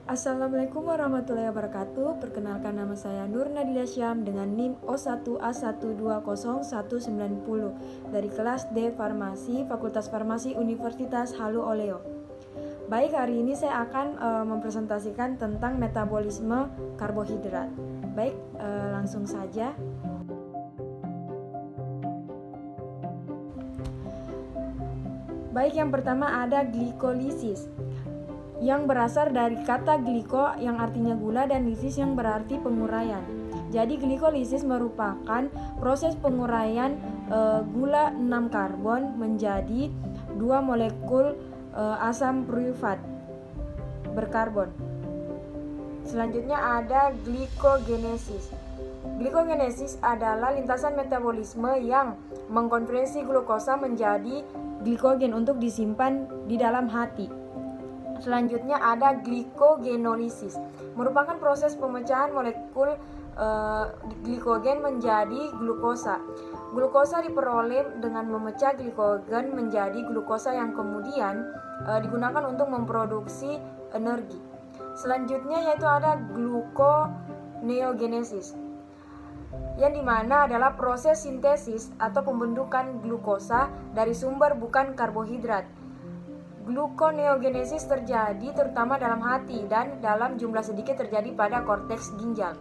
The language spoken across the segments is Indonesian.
Assalamualaikum warahmatullahi wabarakatuh. Perkenalkan, nama saya Nur Nadila Syam dengan NIM O1A1201190 dari kelas D Farmasi Fakultas Farmasi Universitas Halu Oleo. Baik, hari ini saya akan mempresentasikan tentang metabolisme karbohidrat. Baik, langsung saja. Baik, yang pertama ada glikolisis, yang berasal dari kata gliko yang artinya gula dan lisis yang berarti penguraian. Jadi glikolisis merupakan proses penguraian gula 6 karbon menjadi 2 molekul asam pyruvate berkarbon. Selanjutnya ada glikogenesis. Glikogenesis adalah lintasan metabolisme yang mengkonversi glukosa menjadi glikogen untuk disimpan di dalam hati. Selanjutnya ada glikogenolisis, merupakan proses pemecahan molekul glikogen menjadi glukosa. Glukosa diperoleh dengan memecah glikogen menjadi glukosa yang kemudian digunakan untuk memproduksi energi. Selanjutnya yaitu ada gluconeogenesis, yang dimana adalah proses sintesis atau pembentukan glukosa dari sumber bukan karbohidrat. Gluconeogenesis terjadi terutama dalam hati dan dalam jumlah sedikit terjadi pada korteks ginjal.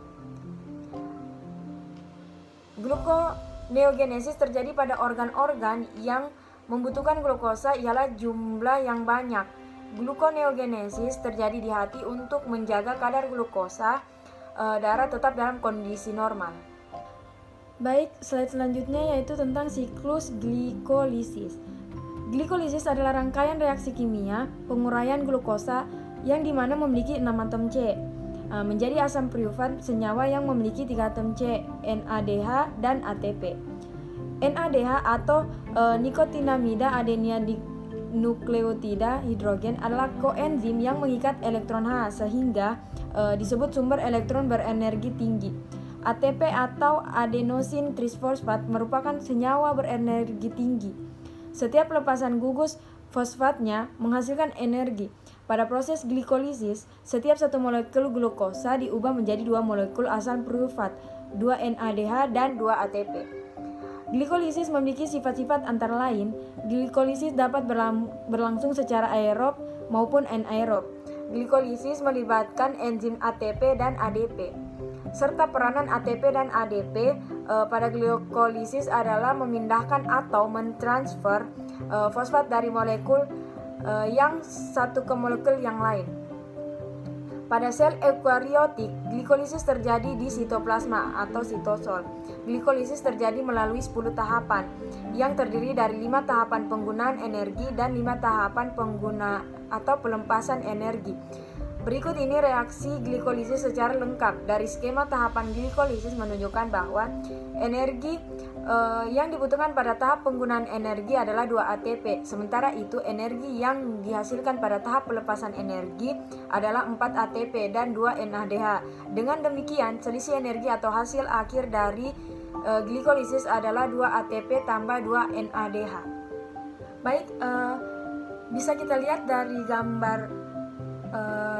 Gluconeogenesis terjadi pada organ-organ yang membutuhkan glukosa ialah jumlah yang banyak. Gluconeogenesis terjadi di hati untuk menjaga kadar glukosa darah tetap dalam kondisi normal. Baik, slide selanjutnya yaitu tentang siklus glikolisis. Glikolisis adalah rangkaian reaksi kimia penguraian glukosa yang dimana memiliki 6 atom C menjadi asam pyruvate senyawa yang memiliki 3 atom C, NADH dan ATP. NADH atau nikotinamida adenina-nukleotida hidrogen adalah koenzim yang mengikat elektron H sehingga disebut sumber elektron berenergi tinggi. ATP atau adenosin trisfosfat merupakan senyawa berenergi tinggi. Setiap pelepasan gugus fosfatnya menghasilkan energi. Pada proses glikolisis, setiap satu molekul glukosa diubah menjadi 2 molekul asam pyruvate, 2 NADH dan 2 ATP. Glikolisis memiliki sifat-sifat antara lain, glikolisis dapat berlangsung secara aerob maupun anaerob. Glikolisis melibatkan enzim ATP dan ADP. Serta peranan ATP dan ADP pada glikolisis adalah memindahkan atau mentransfer fosfat dari molekul yang satu ke molekul yang lain. Pada sel eukariotik, glikolisis terjadi di sitoplasma atau sitosol. Glikolisis terjadi melalui 10 tahapan yang terdiri dari 5 tahapan penggunaan energi dan 5 tahapan pengguna atau pelepasan energi. Berikut ini reaksi glikolisis secara lengkap. Dari skema tahapan glikolisis menunjukkan bahwa energi yang dibutuhkan pada tahap penggunaan energi adalah 2 ATP. Sementara itu energi yang dihasilkan pada tahap pelepasan energi adalah 4 ATP dan 2 NADH. Dengan demikian, selisih energi atau hasil akhir dari glikolisis adalah 2 ATP tambah 2 NADH. Baik, bisa kita lihat dari gambar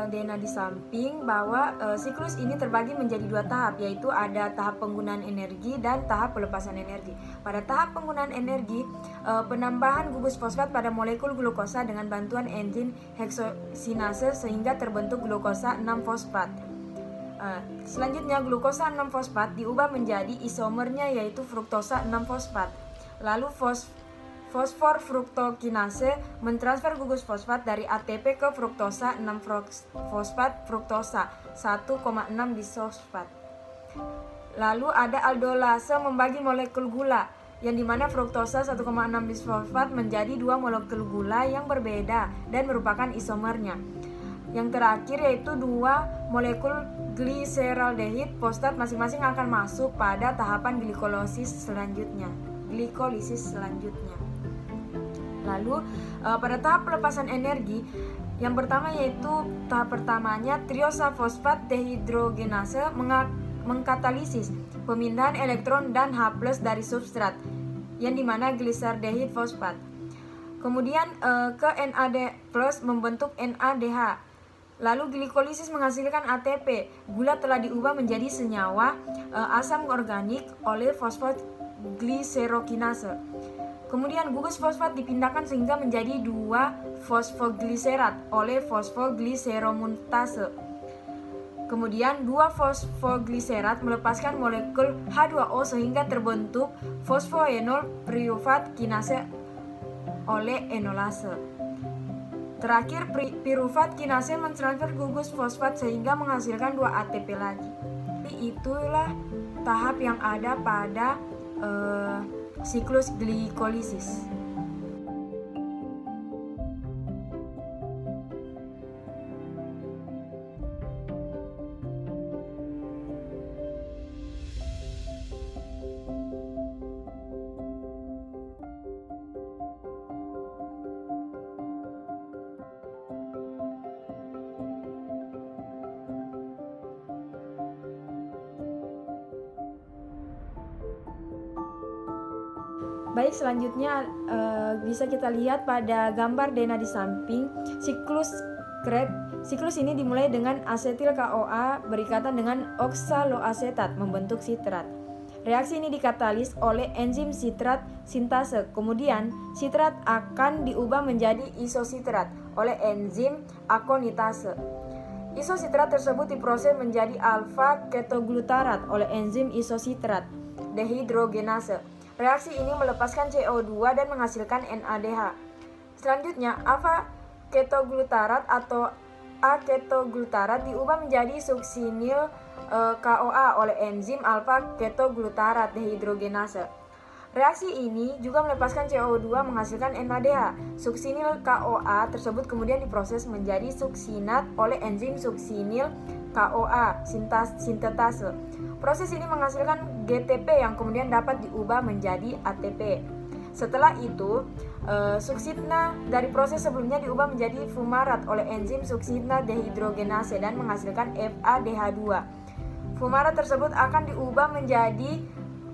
Dena di samping bahwa siklus ini terbagi menjadi 2 tahap, yaitu ada tahap penggunaan energi dan tahap pelepasan energi. Pada tahap penggunaan energi, penambahan gugus fosfat pada molekul glukosa dengan bantuan enzim heksosinase sehingga terbentuk glukosa 6-fosfat. Selanjutnya glukosa 6-fosfat diubah menjadi isomernya yaitu fruktosa 6-fosfat. Lalu fosfor fruktokinase mentransfer gugus fosfat dari ATP ke fruktosa 6-fosfat fruktosa 1,6 disfosfat. Lalu ada aldolase membagi molekul gula yang dimana fruktosa 1,6 disfosfat menjadi 2 molekul gula yang berbeda dan merupakan isomernya. Yang terakhir yaitu 2 molekul gliseraldehid fosfat masing-masing akan masuk pada tahapan glikolisis selanjutnya. Lalu pada tahap pelepasan energi yang pertama yaitu tahap pertamanya triosa fosfat dehidrogenase mengkatalisis pemindahan elektron dan H+ dari substrat yang dimana gliserdehid fosfat. Kemudian ke NAD+ membentuk NADH. Lalu glikolisis menghasilkan ATP. Gula telah diubah menjadi senyawa asam organik oleh fosfoglycerokinase. Kemudian gugus fosfat dipindahkan sehingga menjadi 2 fosfogliserat oleh fosfogliseromutase. Kemudian 2 fosfogliserat melepaskan molekul H2O sehingga terbentuk fosfoenol piruvat kinase oleh enolase. Terakhir, piruvat kinase mentransfer gugus fosfat sehingga menghasilkan 2 ATP lagi. Jadi itulah tahap yang ada pada siklus glikolisis. Baik, selanjutnya bisa kita lihat pada gambar Dena di samping siklus Krebs. Siklus ini dimulai dengan asetil KOA berikatan dengan oksaloasetat membentuk sitrat. Reaksi ini dikatalis oleh enzim sitrat sintase. Kemudian sitrat akan diubah menjadi isositrat oleh enzim akonitase. Isositrat tersebut diproses menjadi alfa ketoglutarat oleh enzim isositrat dehidrogenase. Reaksi ini melepaskan CO2 dan menghasilkan NADH. Selanjutnya, alfa ketoglutarat atau aketoglutarat diubah menjadi suksinil KOA oleh enzim alfa ketoglutarat dehidrogenase. Reaksi ini juga melepaskan CO2 menghasilkan NADH. Suksinil KOA tersebut kemudian diproses menjadi suksinat oleh enzim suksinil KOA sintetase. Proses ini menghasilkan GTP yang kemudian dapat diubah menjadi ATP. Setelah itu, suksitna dari proses sebelumnya diubah menjadi fumarat oleh enzim suksitna dehidrogenase dan menghasilkan FADH2. Fumarat tersebut akan diubah menjadi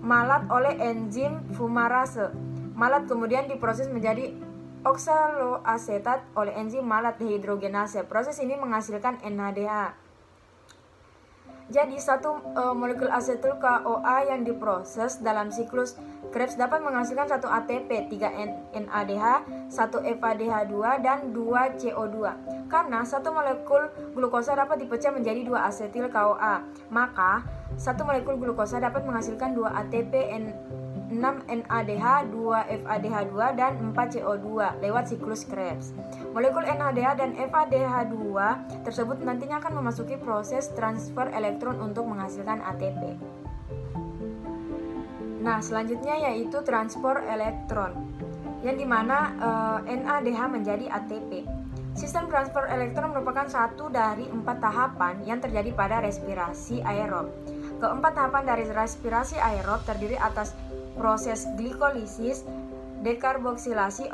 malat oleh enzim fumarase. Malat kemudian diproses menjadi oksaloasetat oleh enzim malat dehidrogenase. Proses ini menghasilkan NADH. Jadi satu molekul asetil KOA yang diproses dalam siklus Krebs dapat menghasilkan 1 ATP, 3 NADH, 1 FADH2 dan 2 CO2. Karena satu molekul glukosa dapat dipecah menjadi 2 asetil KOA, maka satu molekul glukosa dapat menghasilkan 2 ATP, 6 NADH, 2 FADH2 dan 4 CO2 lewat siklus Krebs. Molekul NADH dan FADH2 tersebut nantinya akan memasuki proses transfer elektron untuk menghasilkan ATP. Nah, selanjutnya yaitu transport elektron, yang dimana NADH menjadi ATP. Sistem transfer elektron merupakan satu dari 4 tahapan yang terjadi pada respirasi aerob. Keempat tahapan dari respirasi aerob terdiri atas proses glikolisis, dekarboksilasi,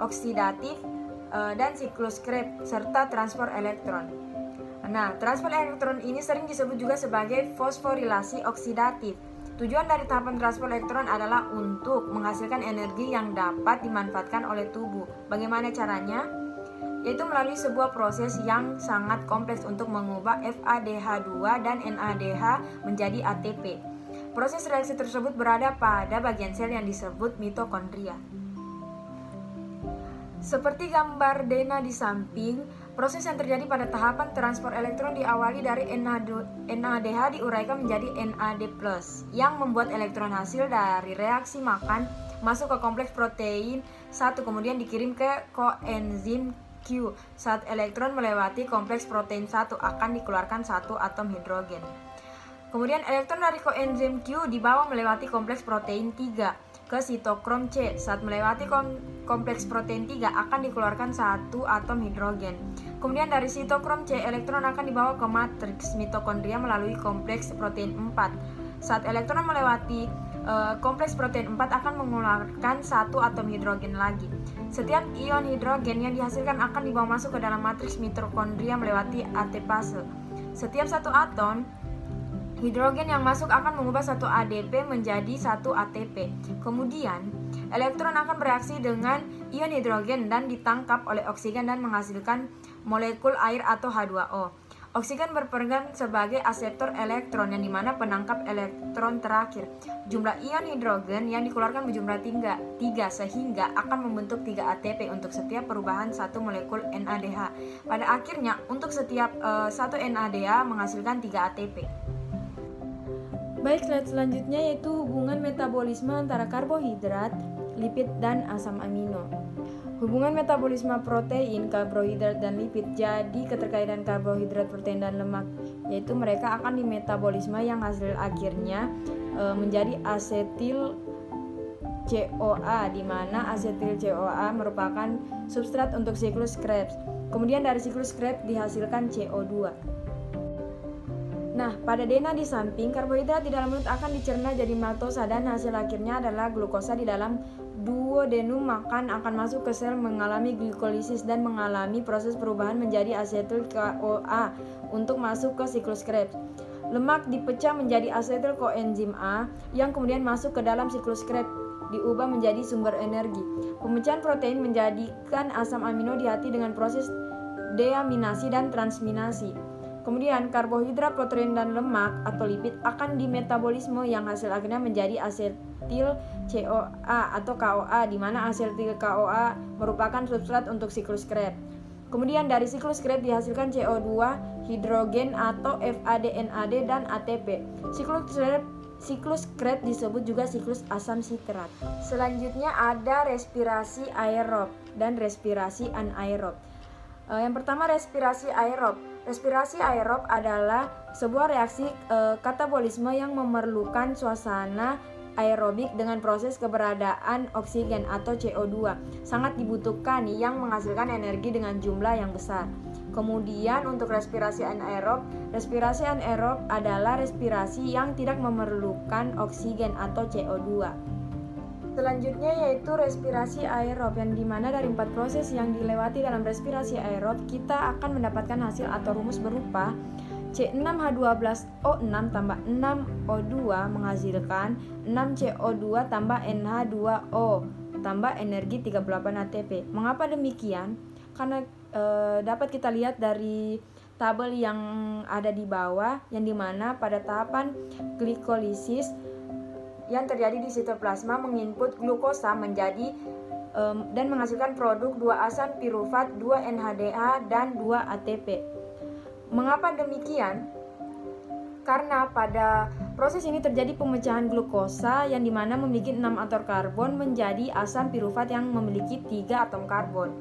oksidatif, dan siklus Krebs serta transfer elektron. Nah, transfer elektron ini sering disebut juga sebagai fosforilasi oksidatif. Tujuan dari tahapan transfer elektron adalah untuk menghasilkan energi yang dapat dimanfaatkan oleh tubuh. Bagaimana caranya? Yaitu melalui sebuah proses yang sangat kompleks untuk mengubah FADH2 dan NADH menjadi ATP. Proses reaksi tersebut berada pada bagian sel yang disebut mitokondria. Seperti gambar Dena di samping, proses yang terjadi pada tahapan transfer elektron diawali dari NADH diuraikan menjadi NAD+, yang membuat elektron hasil dari reaksi makan masuk ke kompleks protein 1 kemudian dikirim ke koenzim Q. Saat elektron melewati kompleks protein 1 akan dikeluarkan 1 atom hidrogen. Kemudian elektron dari koenzim Q dibawa melewati kompleks protein 3 ke sitokrom C. Saat melewati kompleks protein 3 akan dikeluarkan 1 atom hidrogen. Kemudian dari sitokrom C elektron akan dibawa ke matriks mitokondria melalui kompleks protein 4. Saat elektron melewati kompleks protein 4 akan mengeluarkan 1 atom hidrogen lagi. Setiap ion hidrogen yang dihasilkan akan dibawa masuk ke dalam matriks mitokondria melewati ATPase. Setiap satu atom hidrogen yang masuk akan mengubah 1 ADP menjadi 1 ATP. Kemudian, elektron akan bereaksi dengan ion hidrogen dan ditangkap oleh oksigen dan menghasilkan molekul air atau H2O. Oksigen berperan sebagai aseptor elektron yang dimana penangkap elektron terakhir. Jumlah ion hidrogen yang dikeluarkan berjumlah 3 sehingga akan membentuk 3 ATP untuk setiap perubahan satu molekul NADH. Pada akhirnya untuk setiap satu NADH menghasilkan 3 ATP. Baik, slide selanjutnya yaitu hubungan metabolisme antara karbohidrat, lipid, dan asam amino. Hubungan metabolisme protein, karbohidrat, dan lipid jadi keterkaitan karbohidrat, protein, dan lemak, yaitu mereka akan dimetabolisme yang hasil akhirnya menjadi asetil CoA, di mana asetil CoA merupakan substrat untuk siklus Krebs. Kemudian dari siklus Krebs dihasilkan CO2. Nah, pada DNA di samping, karbohidrat di dalam mulut akan dicerna jadi maltosa dan hasil akhirnya adalah glukosa di dalam duodenum makan akan masuk ke sel mengalami glikolisis dan mengalami proses perubahan menjadi asetil CoA untuk masuk ke siklus Krebs. Lemak dipecah menjadi asetil koenzim A yang kemudian masuk ke dalam siklus Krebs diubah menjadi sumber energi. Pemecahan protein menjadikan asam amino di hati dengan proses deaminasi dan transminasi. Kemudian karbohidrat, protein, dan lemak atau lipid akan dimetabolisme yang hasil akhirnya menjadi asetil CoA atau KOA, di mana asetil KOA merupakan substrat untuk siklus Krebs. Kemudian dari siklus Krebs dihasilkan CO2, hidrogen atau FAD-NAD, dan ATP. Siklus Krebs disebut juga siklus asam sitrat. Selanjutnya ada respirasi aerob dan respirasi anaerob. Yang pertama respirasi aerob. Respirasi aerob adalah sebuah reaksi katabolisme yang memerlukan suasana aerobik dengan proses keberadaan oksigen atau CO2 sangat dibutuhkan yang menghasilkan energi dengan jumlah yang besar. Kemudian untuk respirasi anaerob adalah respirasi yang tidak memerlukan oksigen atau CO2. Selanjutnya yaitu respirasi aerob, yang dimana dari 4 proses yang dilewati dalam respirasi aerob kita akan mendapatkan hasil atau rumus berupa C6H12O6 tambah 6O2 menghasilkan 6CO2 tambah NH2O tambah energi 38 ATP. Mengapa demikian? Karena dapat kita lihat dari tabel yang ada di bawah, yang dimana pada tahapan glikolisis yang terjadi di sitoplasma menginput glukosa menjadi dan menghasilkan produk 2 asam pirufat, 2 NADH, dan 2 ATP. Mengapa demikian? Karena pada proses ini terjadi pemecahan glukosa yang dimana memiliki 6 atom karbon menjadi asam pirufat yang memiliki 3 atom karbon.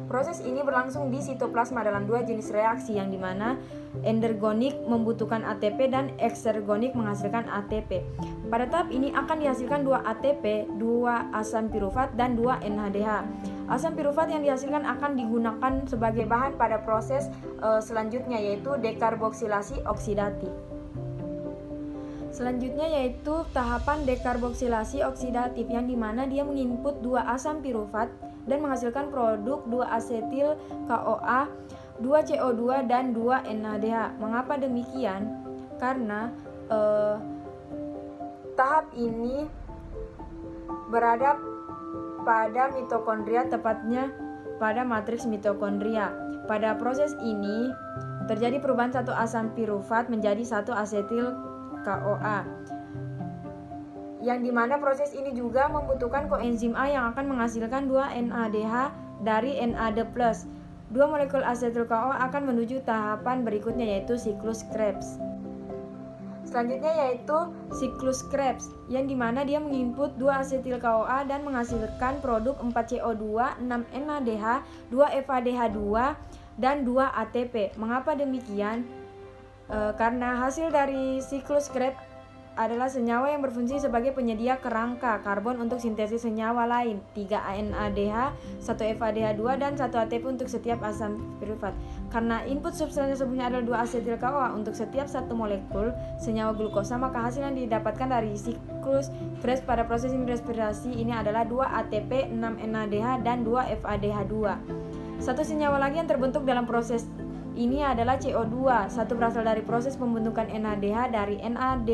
Proses ini berlangsung di sitoplasma dalam 2 jenis reaksi, yang dimana endergonik membutuhkan ATP dan eksergonik menghasilkan ATP. Pada tahap ini akan dihasilkan 2 ATP, 2 asam pirufat, dan 2 NADH. Asam pirufat yang dihasilkan akan digunakan sebagai bahan pada proses selanjutnya, yaitu dekarboksilasi oksidatif. Selanjutnya yaitu tahapan dekarboksilasi oksidatif, yang dimana dia menginput 2 asam pirufat dan menghasilkan produk 2 asetil KOA, 2 CO2, dan 2 NADH. Mengapa demikian? Karena tahap ini berada pada mitokondria, tepatnya pada matriks mitokondria. Pada proses ini terjadi perubahan 1 asam pirufat menjadi 1 asetil KOA, yang dimana proses ini juga membutuhkan koenzim A yang akan menghasilkan 2 NADH dari NAD+. 2 molekul asetil KOA akan menuju tahapan berikutnya, yaitu siklus Krebs. Selanjutnya yaitu siklus Krebs, yang dimana dia menginput 2 asetil KOA dan menghasilkan produk 4 CO2, 6 NADH, 2 FADH2, dan 2 ATP. Mengapa demikian? Karena hasil dari siklus Krebs adalah senyawa yang berfungsi sebagai penyedia kerangka karbon untuk sintesis senyawa lain, 3 NADH, 1 FADH2, dan 1 ATP untuk setiap asam pirufat. Karena input substratnya sebelumnya adalah 2 asetil KOA untuk setiap 1 molekul senyawa glukosa, maka hasil yang didapatkan dari siklus Krebs pada proses respirasi ini adalah 2 ATP, 6 NADH, dan 2 FADH2. Satu senyawa lagi yang terbentuk dalam proses ini adalah CO2, satu berasal dari proses pembentukan NADH dari NAD+,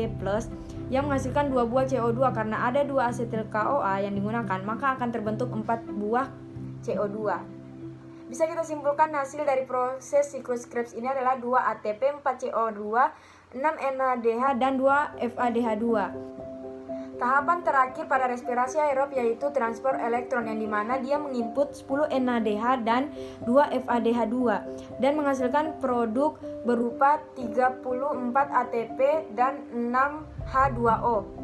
yang menghasilkan 2 buah CO2. Karena ada 2 asetil KOA yang digunakan, maka akan terbentuk 4 buah CO2. Bisa kita simpulkan hasil dari proses siklus Krebs ini adalah 2 ATP, 4 CO2, 6 NADH, dan 2 FADH2. Tahapan terakhir pada respirasi aerob yaitu transport elektron, yang dimana dia menginput 10 NADH dan 2 FADH2 dan menghasilkan produk berupa 34 ATP dan 6 H2O.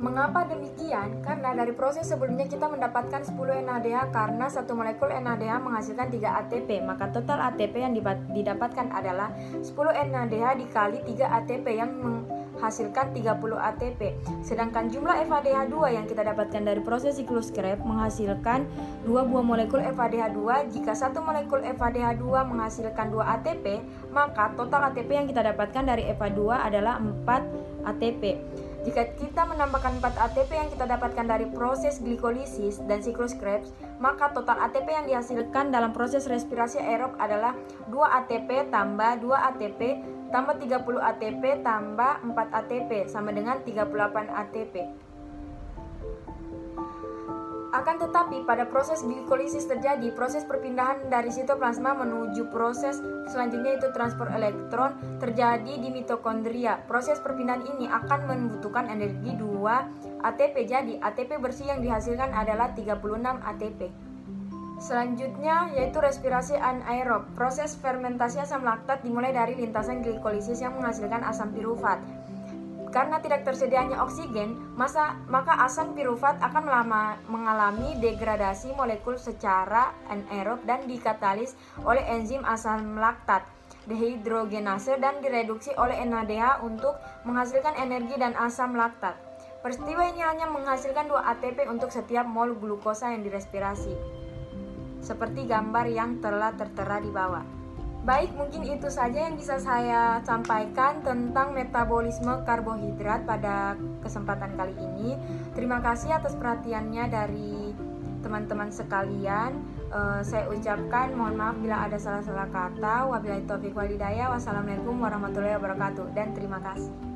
Mengapa demikian? Karena dari proses sebelumnya kita mendapatkan 10 NADH, karena satu molekul NADH menghasilkan 3 ATP, maka total ATP yang didapatkan adalah 10 NADH dikali 3 ATP yang menghasilkan 30 ATP. Sedangkan jumlah FADH2 yang kita dapatkan dari proses siklus Krebs menghasilkan 2 buah molekul FADH2. Jika satu molekul FADH2 menghasilkan 2 ATP, maka total ATP yang kita dapatkan dari FA2 adalah 4 ATP. Jika kita menambahkan 4 ATP yang kita dapatkan dari proses glikolisis dan siklus Krebs, maka total ATP yang dihasilkan dalam proses respirasi aerob adalah 2 ATP tambah 2 ATP tambah 30 ATP tambah 4 ATP sama dengan 38 ATP. Akan tetapi pada proses glikolisis terjadi proses perpindahan dari sitoplasma menuju proses selanjutnya, yaitu transport elektron, terjadi di mitokondria. Proses perpindahan ini akan membutuhkan energi 2 ATP. Jadi ATP bersih yang dihasilkan adalah 36 ATP. Selanjutnya yaitu respirasi anaerob. Proses fermentasi asam laktat dimulai dari lintasan glikolisis yang menghasilkan asam pirufat. Karena tidak tersedianya oksigen, maka asam pirufat akan mengalami degradasi molekul secara anaerob dan dikatalis oleh enzim asam laktat dehidrogenase dan direduksi oleh NADH untuk menghasilkan energi dan asam laktat. Peristiwa ini hanya menghasilkan 2 ATP untuk setiap mol glukosa yang direspirasi, seperti gambar yang telah tertera di bawah. Baik, mungkin itu saja yang bisa saya sampaikan tentang metabolisme karbohidrat pada kesempatan kali ini. Terima kasih atas perhatiannya dari teman-teman sekalian. Saya ucapkan mohon maaf bila ada salah-salah kata. Wabillahi taufiq wal hidayah. Wassalamualaikum warahmatullahi wabarakatuh, dan terima kasih.